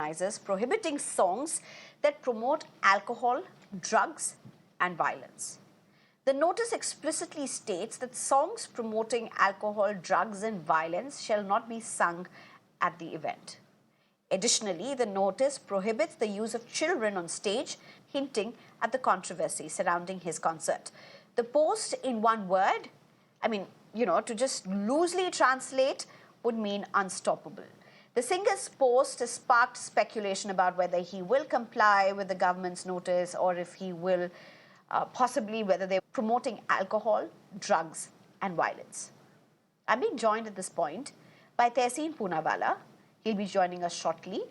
organizers prohibiting songs that promote alcohol, drugs, and violence. The notice explicitly states that songs promoting alcohol, drugs, and violence shall not be sung at the event. Additionally, the notice prohibits the use of children on stage, hinting at the controversy surrounding his concert. The post, in one word, to just loosely translate, would mean unstoppable. The singer's post has sparked speculation about whether he will comply with the government's notice or if he will possibly whether they're promoting alcohol, drugs, and violence. I'm being joined at this point by Tehseen Poonawalla. He'll be joining us shortly.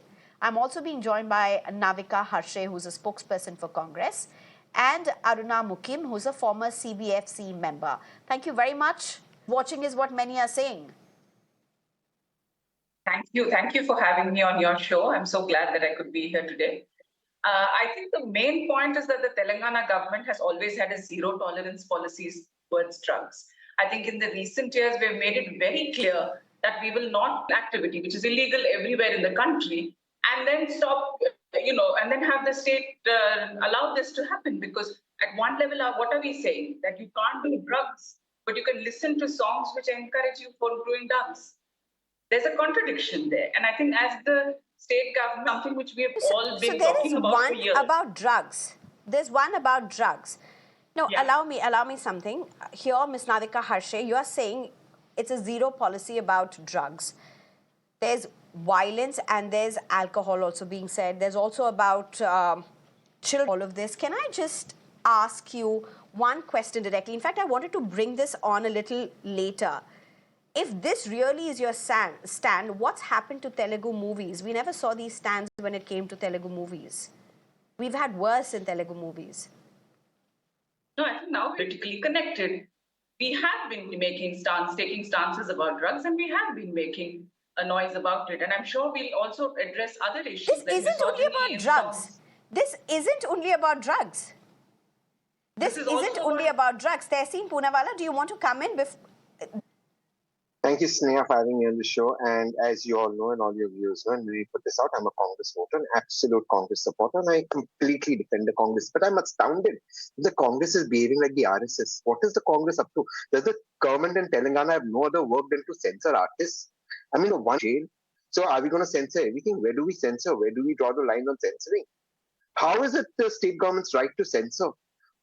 I'm also being joined by Navika Harshe, who's a spokesperson for Congress, and Aruna Mukim, who's a former CBFC member. Thank you very much. Watching is what many are saying. Thank you. Thank you for having me on your show. I'm so glad that I could be here today. I think the main point is that the Telangana government has always had a zero tolerance policies towards drugs. I think in the recent years, we've made it very clear that we will not activity, which is illegal everywhere in the country, and then stop, and then have the state allow this to happen. Because at one level, what are we saying? That you can't do drugs, but you can listen to songs which encourage you for doing drugs. There's a contradiction there. And I think as the state government, something which we have all been talking about for years. So there is one about drugs. There's one about drugs. No, yeah. Allow me something. Here, Ms. Navika Harshe, you are saying it's a zero policy about drugs. There's violence and there's alcohol also being said. There's also about children, all of this. Can I just ask you one question directly? In fact, I wanted to bring this on a little later. If this really is your stand, what's happened to Telugu movies? We never saw these stands when it came to Telugu movies. We've had worse in Telugu movies. No, I think now politically connected. We have been taking stances about drugs, and we have been making a noise about it. And I'm sure we'll also address other issues. This isn't only about drugs. This isn't only about drugs. This isn't only about drugs. Tehseen Poonawalla, do you want to come in? Thank you, Sneha, for having me on the show. And as you all know, and all your viewers know, and we put this out, I'm a Congress voter, an absolute Congress supporter, and I completely defend the Congress. But I'm astounded. The Congress is behaving like the RSS. What is the Congress up to? Does the government in Telangana have no other work than to censor artists? I mean, one jail. So are we going to censor everything? Where do we censor? Where do we draw the line on censoring? How is it the state government's right to censor?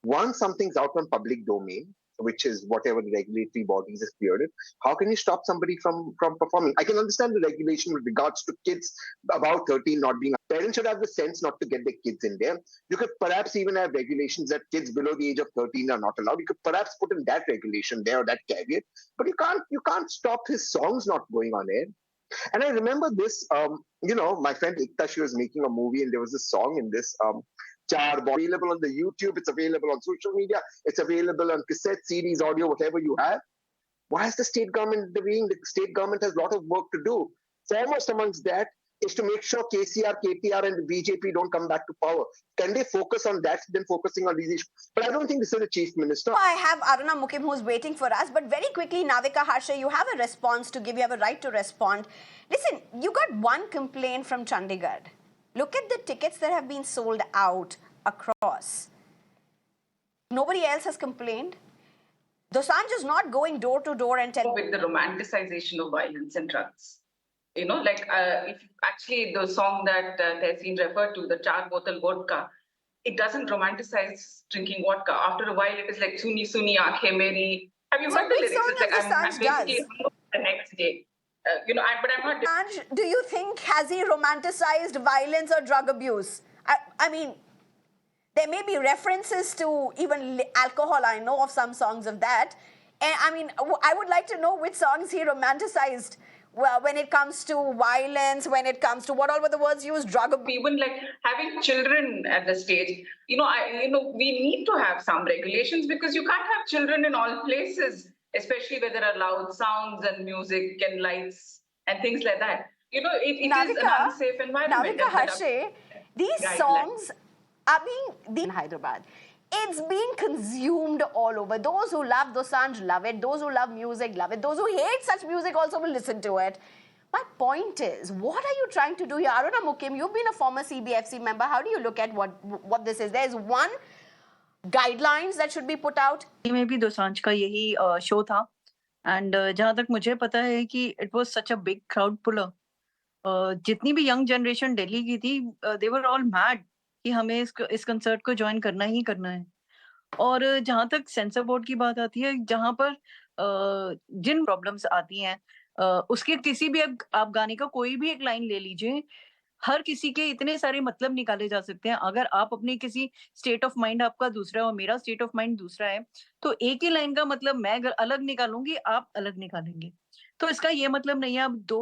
Once something's out on public domain, which is whatever the regulatory bodies have cleared it, how can you stop somebody from performing? I can understand the regulation with regards to kids above 13 not being. Parents should have the sense not to get their kids in there. You could perhaps even have regulations that kids below the age of 13 are not allowed. You could perhaps put in that regulation there or that caveat, but you can't stop his songs not going on air. And I remember this, my friend Ikta, she was making a movie and there was a song in this, available on the YouTube, it's available on social media, it's available on cassette, CDs, audio, whatever you have. Why is the state government doing? The state government has a lot of work to do. Foremost amongst that is to make sure KCR, KTR and the BJP don't come back to power. Can they focus on that than focusing on these issues? But I don't think this is the chief minister. I have Aruna Mukim who's waiting for us, but very quickly, Navika Harshe, you have a response to give, you have a right to respond. Listen, you got one complaint from Chandigarh. Look at the tickets that have been sold out across. Nobody else has complained. Dosanjh is not going door to door and telling. With the romanticization of violence and drugs. If actually the song that Tehseen referred to, the Char Botal Vodka, it doesn't romanticize drinking vodka. After a while, it is like Suni Suni Aankhein Meri. Have you heard the lyrics? It's like I'm basically the next day. But I'm not. Dosanjh, do you think has he romanticized violence or drug abuse? I mean, there may be references to even alcohol. I know of some songs of that. And I mean, I would like to know which songs he romanticized. Well, when it comes to violence, when it comes to what all were the words used, drug abuse. Even like having children at the stage, we need to have some regulations because you can't have children in all places, especially where there are loud sounds and music and lights and things like that. It is an unsafe environment. Navika Harshe, these songs are being in Hyderabad. It's being consumed all over. Those who love Dosanjh love it. Those who love music love it. Those who hate such music also will listen to it. My point is, what are you trying to do here? Aruna Mukim, you've been a former CBFC member. How do you look at what this is? There's one guidelines that should be put out. में भी दोसांझ का यही show था and जहां तक मुझे पता है कि it was such a big crowd puller. जितनी भी यंग जनरेशन दिल्ली की थी, दे वर ऑल मैड कि हमें इस कंसर्ट को ज्वाइन करना ही करना है। और जहां तक सेंसर बोर्ड की बात आती है, जहां पर जिन प्रॉब्लम्स आती हैं, उसके किसी भी आप गाने का कोई भी एक लाइन ले लीजिए, हर किसी के इतने सारे मतलब निकाले जा सकते हैं। अगर आप अपनी किसी स्टेट ऑफ माइंड आपका दूसरा है और मेरा स्टेट ऑफ माइंड दूसरा है, तो एक ही लाइन का मतलब मैं अगर अलग निकालूंगी, आप अलग निकालेंगे। तो इसका ये मतलब नहीं है आप दो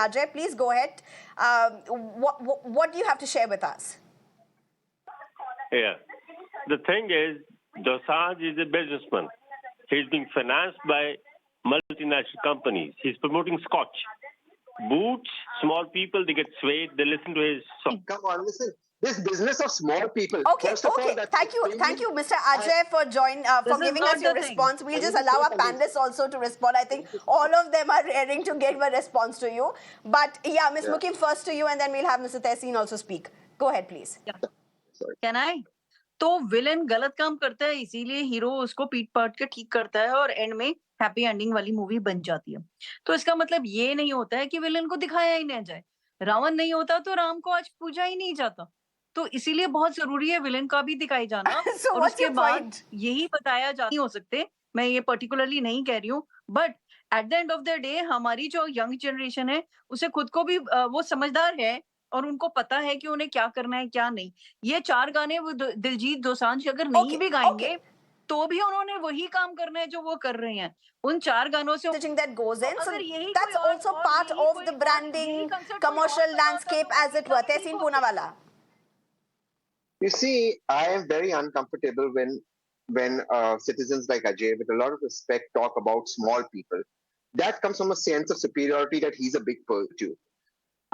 Ajay, please go ahead. What do you have to share with us? Yeah. The thing is, Dosanjh is a businessman. He's being financed by multinational companies. He's promoting Scotch. Boots, small people, they get swayed, they listen to his song. Come on, listen. This business of small people. Okay, First of all, that's thank you, Mr. Ajay, for This is giving not us your the thing. response. We'll just allow our panelists also to respond. I think all of them are raring to give a response to you. But yeah, Ms. Mukim, first to you, and then we'll have Mr. Tehseen also speak. Go ahead, please. Can I? तो villain गलत काम करता है, इसीलिए hero उसको पीट पाट के ठीक करता है और एंड में हैप्पी एंडिंग वाली मूवी बन जाती है। तो इसका मतलब ये नहीं होता है कि विलेन को दिखाया ही ना जाए। रावण नहीं होता तो राम को आज पूजा ही नहीं जाता। तो इसीलिए बहुत जरूरी है विलेन का भी दिखाई जाना। So और what's उसके your बाद point? यही बताया जा नहीं हो सकते, मैं ये पर्टिकुलरली नहीं कह रही हूँ, but at the end of the day हमारी जो यंग जनरेशन है उसे खुद को भी वो समझदार है और उनको पता है कि उन्हें क्या करना है क्या नहीं। ये 4 गाने वो दिलजीत दोसांझ अगर नहीं भी गाएंगे तो भी उन्होंने वही काम करना है जो वो कर रहे हैं। उन 4 गानों से Messaging that goes in, so अगर यही that's कोई और- also और part यही of कोई the और- branding यही concept कोई commercial और बनाता landscape, तो as it were. Tehseen Poonawalla. You see, I am very uncomfortable when citizens like Ajay, with a lot of respect, talk about small people. That comes from a sense of superiority that he's a big person.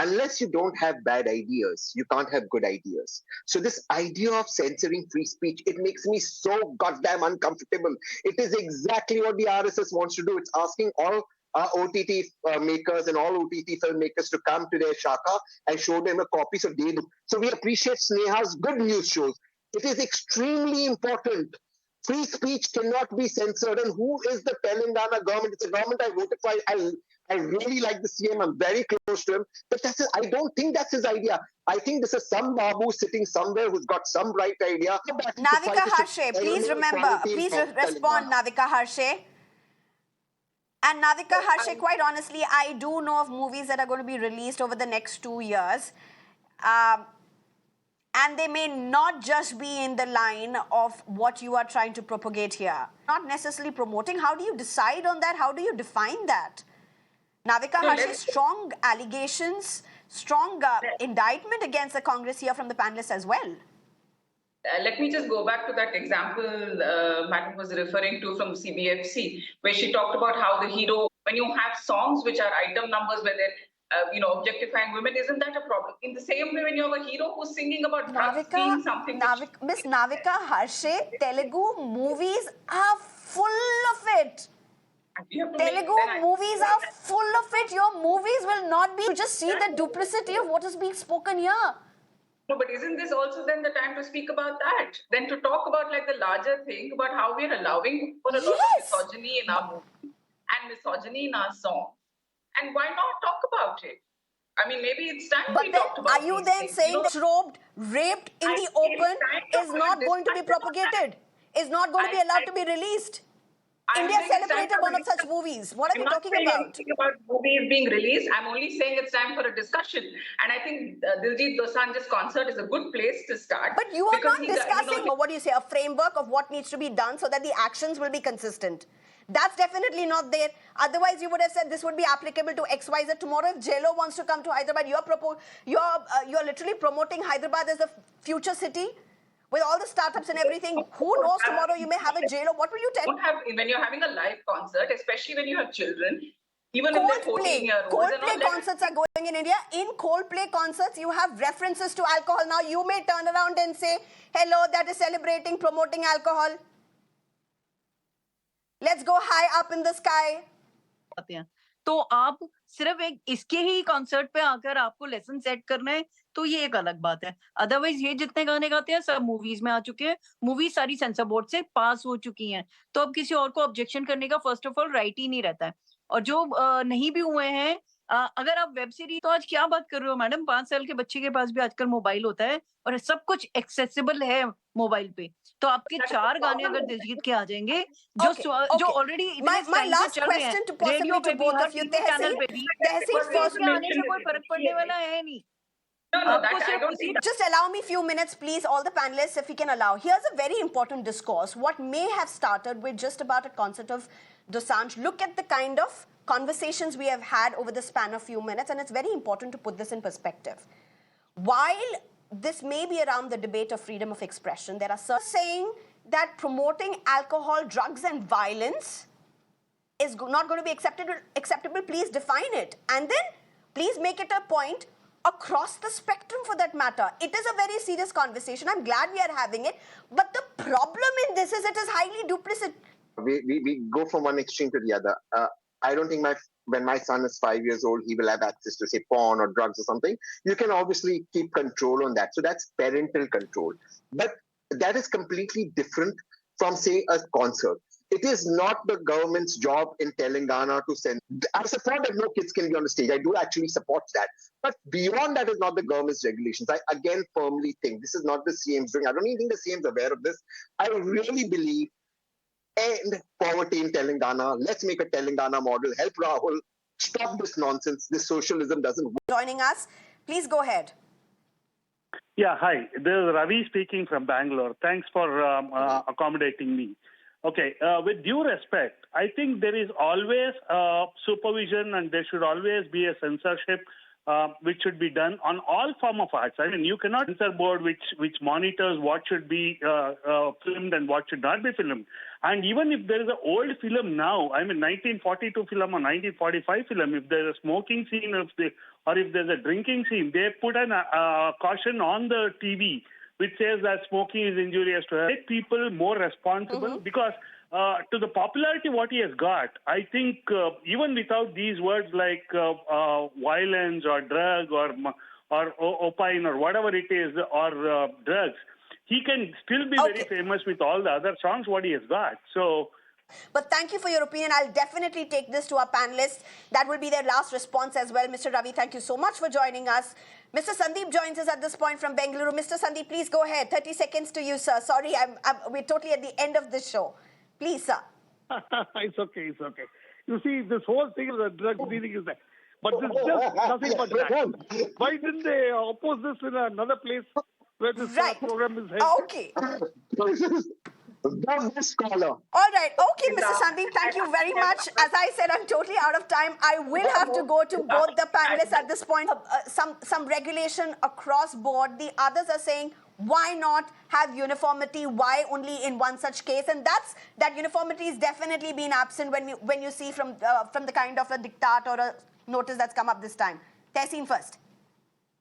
Unless you don't have bad ideas, you can't have good ideas. So this idea of censoring free speech, it makes me so goddamn uncomfortable. It is exactly what the RSS wants to do. It's asking all OTT makers and all OTT filmmakers to come to their shaka and show them a copy so they do. So we appreciate Sneha's good news shows. It is extremely important. Free speech cannot be censored. And who is the Telangana government? It's a government I voted for. I really like the CM. I'm very close to him. But I don't think that's his idea. I think this is some Babu sitting somewhere who's got some bright idea. Navika Harshe, please remember, please respond, Navika Harshe. And Navika Harshe, quite honestly, I do know of movies that are going to be released over the next 2 years. And they may not just be in the line of what you are trying to propagate here. Not necessarily promoting. How do you decide on that? How do you define that? Navika Harshe, strong allegations, strong indictment against the Congress here from the panelists as well. Let me just go back to that example Madam was referring to from CBFC, where she talked about how the hero, when you have songs which are item numbers where they're objectifying women, isn't that a problem? In the same way, when you have a hero who's singing about drugs being something Miss Navika Harshe, Telugu movies are full of it. Telugu movies are full of it. Your movies will not be. You just see the duplicity of what is being spoken here. No, but isn't this also then the time to speak about that? Then to talk about like the larger thing about how we're allowing for a lot of misogyny in our movie and misogyny in our song. And why not talk about it? I mean, maybe it's time we talked about it. Are you then saying that robed, raped in the open is not going to be propagated? Is not going to be allowed to be released? India celebrated one of such movies. What are you talking about? I'm not saying about movies being released. I'm only saying it's time for a discussion. And I think Diljit Dosanjh's concert is a good place to start. But you are not discussing, what do you say, a framework of what needs to be done so that the actions will be consistent. That's definitely not there. Otherwise, you would have said this would be applicable to XYZ. Tomorrow, if JLo wants to come to Hyderabad, you're literally promoting Hyderabad as a future city with all the startups and everything. Who knows, tomorrow you may have a JLo. What will you tell? When you're having a live concert, especially when you have children, even if they're 14-year-olds. Coldplay concerts are going in India. In Coldplay concerts, you have references to alcohol. Now, you may turn around and say, hello, that is celebrating, promoting alcohol. Let's go high up in the sky. तो आप सिर्फ एक इसके ही concert पे आकर आपको lesson set करना है, तो ये एक अलग बात है। अदरवाइज ये जितने गाने गाते हैं सब मूवीज में आ चुके हैं, मूवी सारी सेंसर बोर्ड से पास हो चुकी हैं, तो अब किसी और को ऑब्जेक्शन करने का फर्स्ट ऑफ ऑल राइट ही नहीं रहता है। और जो नहीं भी हुए हैं, अगर आप वेब सीरीज, तो आज क्या बात कर रहे हो मैडम, 5 साल के बच्चे के पास भी आजकल मोबाइल होता है और सब कुछ एक्सेसिबल है मोबाइल पे। तो आपके 4 गाने अगर दिलजीत के आ जाएंगे जो Okay, जो okay. ऑलरेडी My इतने टाइम से last चल रहे हैं, question to possibly radio to पे भी, both her of you. TV channel पे भी, Tehseen, तो first, इसमें आने से कोई फर्क पड़ने वाला है नहीं। No, आपको that I सिर्फ don't इसी think. just allow me a few minutes, please, all the panelists, if we can allow. Here's a very important discourse. What may have started with just about a concert of Dosanjh. Look at the kind of conversations we have had over the span of few minutes, and it's very important to put this in perspective. While this may be around the debate of freedom of expression, there are some saying that promoting alcohol, drugs, and violence is not going to be acceptable. Please define it, and then please make it a point across the spectrum for that matter. It is a very serious conversation. I'm glad we are having it, but the problem in this is it is highly duplicitous. We go from one extreme to the other. I don't think when my son is 5 years old, he will have access to say porn or drugs or something. You can obviously keep control on that. So that's parental control. But that is completely different from, say, a concert. It is not the government's job in Telangana to send. I support that no kids can be on the stage. I do actually support that. But beyond that is not the government's regulations. I again firmly think this is not the CM's doing. I don't even think the CM's aware of this. I really believe end poverty in Telangana. Let's make a Telangana model. Help Rahul. Stop this nonsense. This socialism doesn't work. Joining us, please go ahead. Yeah, hi. This is Ravi speaking from Bangalore. Thanks for accommodating me. Okay, with due respect, I think there is always supervision and there should always be a censorship which should be done on all form of arts. I mean, you cannot censor board which monitors what should be filmed and what should not be filmed. And even if there is an old film now, I mean 1942 film or 1945 film, if there is a smoking scene or if there's a drinking scene, they put an caution on the TV which says that smoking is injurious to health. Make people more responsible because to the popularity what he has got, I think even without these words like violence or drug or opine or whatever it is or drugs, he can still be very famous with all the other songs what he has got. So. But thank you for your opinion. I'll definitely take this to our panelists. That will be their last response as well. Mr. Ravi, thank you so much for joining us. Mr. Sandeep joins us at this point from Bengaluru. Mr. Sandeep, please go ahead. 30 seconds to you, sir. Sorry, we're totally at the end of this show. Please, sir. It's okay. You see, this whole thing is a drug dealing is that. But this is just nothing but that. Why didn't they oppose this in another place where this program is held? Okay. Scholar. All right. Okay, Mr. Sandeep, thank you very much. As I said, I'm totally out of time. I will have to go to both the panelists at this point. Some regulation across board. The others are saying, why not have uniformity? Why only in one such case? And that uniformity has definitely been absent when you see from the kind of a diktat or a notice that's come up this time. Tehseen first.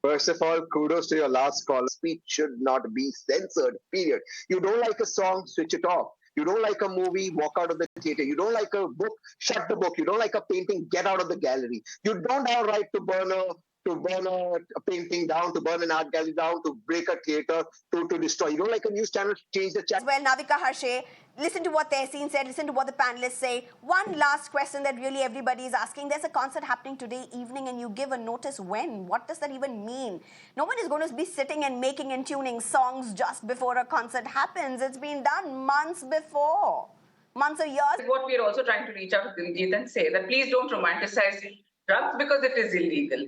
First of all, kudos to your last call. Speech should not be censored, period. You don't like a song, switch it off. You don't like a movie, walk out of the theater. You don't like a book, shut the book. You don't like a painting, get out of the gallery. You don't have a right to burn a painting down, to burn an art gallery down, to break a theater, to destroy. You don't like a news channel, change the channel. Well, Navika Harshe, listen to what Tehseen said, listen to what the panelists say. One last question that really everybody is asking. There's a concert happening today evening and you give a notice when? What does that even mean? No one is going to be sitting and making and tuning songs just before a concert happens. It's been done months before. Months or years. What we're also trying to reach out to Diljit and say that please don't romanticize drugs because it is illegal.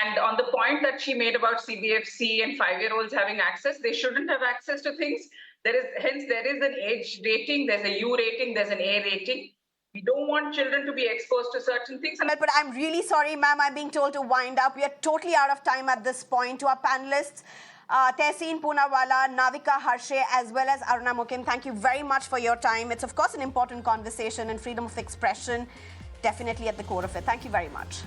And on the point that she made about CBFC and 5-year-olds having access, they shouldn't have access to things. There is an age rating, there's a U rating, there's an A rating. We don't want children to be exposed to certain things. But I'm really sorry, ma'am, I'm being told to wind up. We are totally out of time at this point. To our panelists, Tehseen Poonawalla, Navika Harshe, as well as Aruna Mukim, thank you very much for your time. It's, of course, an important conversation and freedom of expression definitely at the core of it. Thank you very much.